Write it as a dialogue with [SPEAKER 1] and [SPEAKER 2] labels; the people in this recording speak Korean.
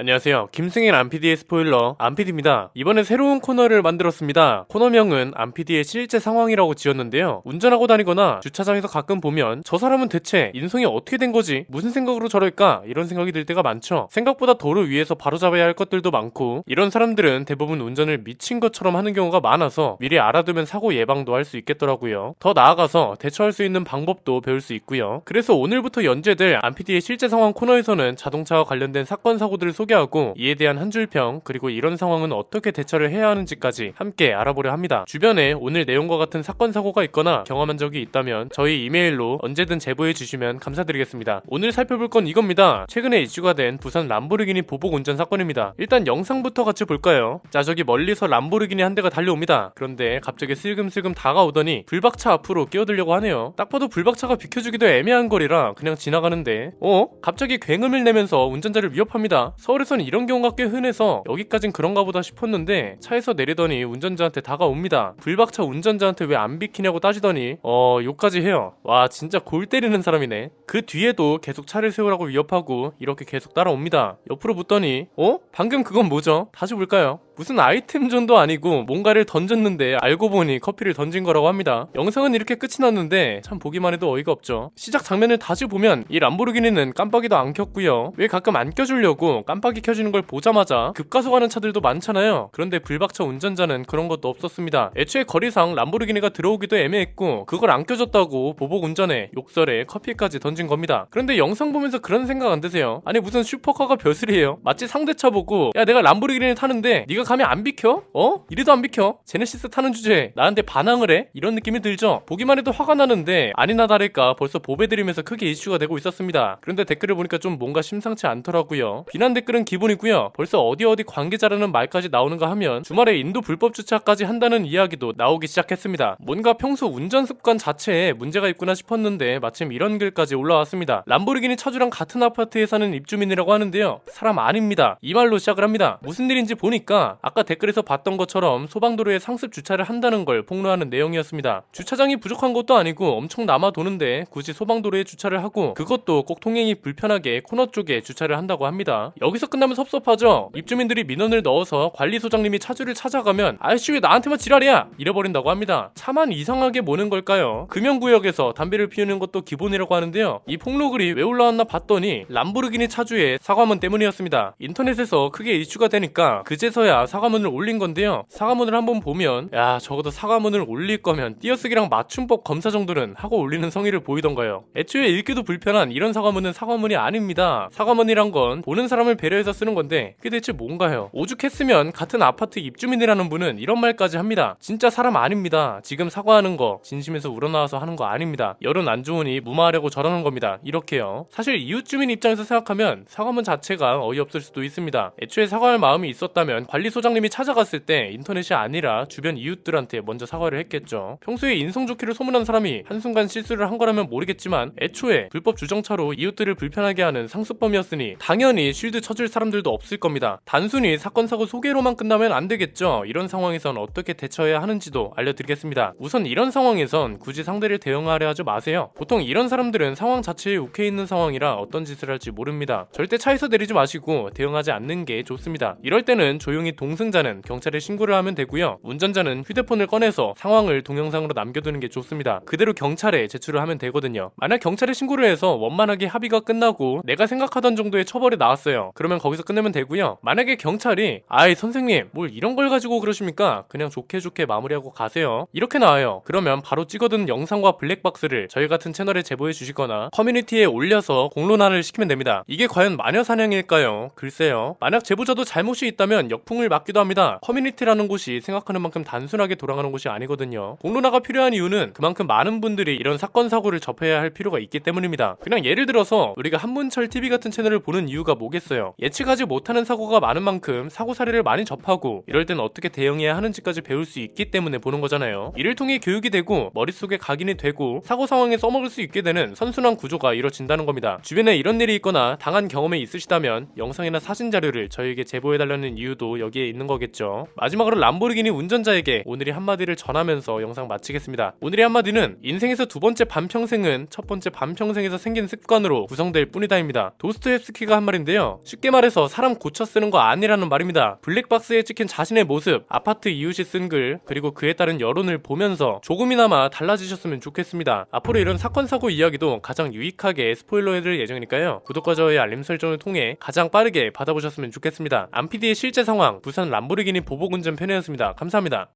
[SPEAKER 1] 안녕하세요. 김승일 안PD의 스포일러 안PD입니다. 이번에 새로운 코너를 만들었습니다. 코너명은 안PD의 실제 상황이라고 지었는데요. 운전하고 다니거나 주차장에서 가끔 보면 저 사람은 대체 인성이 어떻게 된 거지? 무슨 생각으로 저럴까? 이런 생각이 들 때가 많죠. 생각보다 도로 위에서 바로잡아야 할 것들도 많고 이런 사람들은 대부분 운전을 미친 것처럼 하는 경우가 많아서 미리 알아두면 사고 예방도 할 수 있겠더라고요. 더 나아가서 대처할 수 있는 방법도 배울 수 있고요. 그래서 오늘부터 연재될 안PD의 실제 상황 코너에서는 자동차와 관련된 사건 사고들을 소개하고 이에 대한 한 줄평, 그리고 이런 상황은 어떻게 대처를 해야 하는지까지 함께 알아보려 합니다. 주변에 오늘 내용과 같은 사건 사고가 있거나 경험한 적이 있다면 저희 이메일로 언제든 제보해 주시면 감사드리겠습니다. 오늘 살펴볼 건 이겁니다. 최근에 이슈가 된 부산 람보르기니 보복 운전 사건입니다. 일단 영상부터 같이 볼까요? 자, 저기 멀리서 람보르기니 한 대가 달려옵니다. 그런데 갑자기 슬금슬금 다가오더니 불박차 앞으로 끼어들려고 하네요. 딱 봐도 불박차가 비켜주기도 애매한 거리라 그냥 지나가는데 갑자기 굉음을 내면서 운전자를 위협합니다. 서울에서는 이런 경우가 꽤 흔해서 여기까진 그런가 보다 싶었는데 차에서 내리더니 운전자한테 다가옵니다. 불박차 운전자한테 왜 안 비키냐고 따지더니 욕까지 해요. 와, 진짜 골 때리는 사람이네. 그 뒤에도 계속 차를 세우라고 위협하고 이렇게 계속 따라옵니다. 옆으로 붙더니 방금 그건 뭐죠? 다시 볼까요? 무슨 아이템전도 아니고 뭔가를 던졌는데 알고 보니 커피를 던진 거라고 합니다. 영상은 이렇게 끝이 났는데 참 보기만 해도 어이가 없죠. 시작 장면을 다시 보면 이 람보르기니는 깜빡이도 안 켰고요. 왜 가끔 안 껴주려고 깜빡이 켜지는 걸 보자마자 급가속하는 차들도 많잖아요. 그런데 불박차 운전자는 그런 것도 없었습니다. 애초에 거리상 람보르기니가 들어오기도 애매했고 그걸 안 껴줬다고 보복 운전에 욕설에 커피까지 던진 겁니다. 그런데 영상 보면서 그런 생각 안 드세요? 아니 무슨 슈퍼카가 벼슬이에요? 마치 상대차 보고 야 내가 람보르기니를 타는데 네가 가면 안 비켜? 이래도 안 비켜? 제네시스 타는 주제에 나한테 반항을 해? 이런 느낌이 들죠? 보기만 해도 화가 나는데 아니나 다를까 벌써 보배드리면서 크게 이슈가 되고 있었습니다. 그런데 댓글을 보니까 좀 뭔가 심상치 않더라고요. 비난 댓글은 기본이고요. 벌써 어디 관계자라는 말까지 나오는가 하면 주말에 인도 불법 주차까지 한다는 이야기도 나오기 시작했습니다. 뭔가 평소 운전 습관 자체에 문제가 있구나 싶었는데 마침 이런 글까지 올라왔습니다. 람보르기니 차주랑 같은 아파트에 사는 입주민이라고 하는데요. 사람 아닙니다. 이 말로 시작을 합니다. 무슨 일인지 보니까 아까 댓글에서 봤던 것처럼 소방도로에 상습 주차를 한다는 걸 폭로하는 내용이었습니다. 주차장이 부족한 것도 아니고 엄청 남아 도는데 굳이 소방도로에 주차를 하고 그것도 꼭 통행이 불편하게 코너 쪽에 주차를 한다고 합니다. 여기서 끝나면 섭섭하죠? 입주민들이 민원을 넣어서 관리소장님이 차주를 찾아가면 아이씨 왜 나한테만 지랄이야! 이래버린다고 합니다. 차만 이상하게 모는 걸까요? 금연구역에서 담배를 피우는 것도 기본이라고 하는데요. 이 폭로글이 왜 올라왔나 봤더니 람보르기니 차주의 사과문 때문이었습니다. 인터넷에서 크게 이슈가 되니까 그제서야 사과문을 올린 건데요. 사과문을 한번 보면 야 적어도 사과문을 올릴 거면 띄어쓰기랑 맞춤법 검사 정도는 하고 올리는 성의를 보이던가요. 애초에 읽기도 불편한 이런 사과문은 사과문이 아닙니다. 사과문이란 건 보는 사람을 배려해서 쓰는 건데 그게 대체 뭔가요? 오죽했으면 같은 아파트 입주민이라는 분은 이런 말까지 합니다. 진짜 사람 아닙니다. 지금 사과하는 거 진심에서 우러나와서 하는 거 아닙니다. 여론 안 좋으니 무마하려고 저러는 겁니다. 이렇게요. 사실 이웃주민 입장에서 생각하면 사과문 자체가 어이없을 수도 있습니다. 애초에 사과할 마음이 있었다면 관리소장님이 찾아갔을 때 인터넷이 아니라 주변 이웃들한테 먼저 사과를 했겠죠. 평소에 인성 좋기를 소문한 사람이 한순간 실수를 한 거라면 모르겠지만 애초에 불법 주정차로 이웃들을 불편하게 하는 상습범이었으니 당연히 쉴드 쳐줄 사람들도 없을 겁니다. 단순히 사건 사고 소개로만 끝나면 안 되겠죠. 이런 상황에선 어떻게 대처해야 하는지도 알려드리겠습니다. 우선 이런 상황에선 굳이 상대를 대응하려 하지 마세요. 보통 이런 사람들은 상황 자체에 욱해 있는 상황이라 어떤 짓을 할지 모릅니다. 절대 차에서 내리지 마시고 대응하지 않는 게 좋습니다. 이럴 때는 조용히 동승자는 경찰에 신고를 하면 되고요. 운전자는 휴대폰을 꺼내서 상황을 동영상으로 남겨두는 게 좋습니다. 그대로 경찰에 제출을 하면 되거든요. 만약 경찰에 신고를 해서 원만하게 합의가 끝나고 내가 생각하던 정도의 처벌이 나왔어요. 그러면 거기서 끝내면 되고요. 만약에 경찰이 아이 선생님 뭘 이런 걸 가지고 그러십니까? 그냥 좋게 마무리하고 가세요. 이렇게 나와요. 그러면 바로 찍어둔 영상과 블랙박스를 저희 같은 채널에 제보해 주시거나 커뮤니티에 올려서 공론화를 시키면 됩니다. 이게 과연 마녀사냥일까요? 글쎄요. 만약 제보자도 잘못이 있다면 역풍을 맞기도 합니다. 커뮤니티라는 곳이 생각하는 만큼 단순하게 돌아가는 곳이 아니거든요. 공론화가 필요한 이유는 그만큼 많은 분들이 이런 사건 사고를 접해야 할 필요가 있기 때문입니다. 그냥 예를 들어서 우리가 한문철 TV 같은 채널을 보는 이유가 뭐겠어요? 예측하지 못하는 사고가 많은 만큼 사고 사례를 많이 접하고 이럴 땐 어떻게 대응해야 하는지까지 배울 수 있기 때문에 보는 거잖아요. 이를 통해 교육이 되고 머릿속에 각인이 되고 사고 상황에 써먹을 수 있게 되는 선순환 구조가 이루어진다는 겁니다. 주변에 이런 일이 있거나 당한 경험이 있으시다면 영상이나 사진 자료를 저희에게 제보해달라는 이유도 여기에 뒤에 있는 거겠죠. 마지막으로 람보르기니 운전자에게 오늘의 한마디를 전하면서 영상 마치겠습니다. 오늘의 한마디는 인생에서 두 번째 반평생은 첫 번째 반평생에서 생긴 습관으로 구성될 뿐이다입니다. 도스토옙스키가 한 말인데요. 쉽게 말해서 사람 고쳐 쓰는 거 아니라는 말입니다. 블랙박스에 찍힌 자신의 모습, 아파트 이웃이 쓴 글, 그리고 그에 따른 여론을 보면서 조금이나마 달라지셨으면 좋겠습니다. 앞으로 이런 사건 사고 이야기도 가장 유익하게 스포일러해드릴 예정이니까요. 구독과 좋아요, 알림 설정을 통해 가장 빠르게 받아보셨으면 좋겠습니다. 안피디의 실제 상황, 부산 람보르기니 보복운전 편이었습니다. 감사합니다.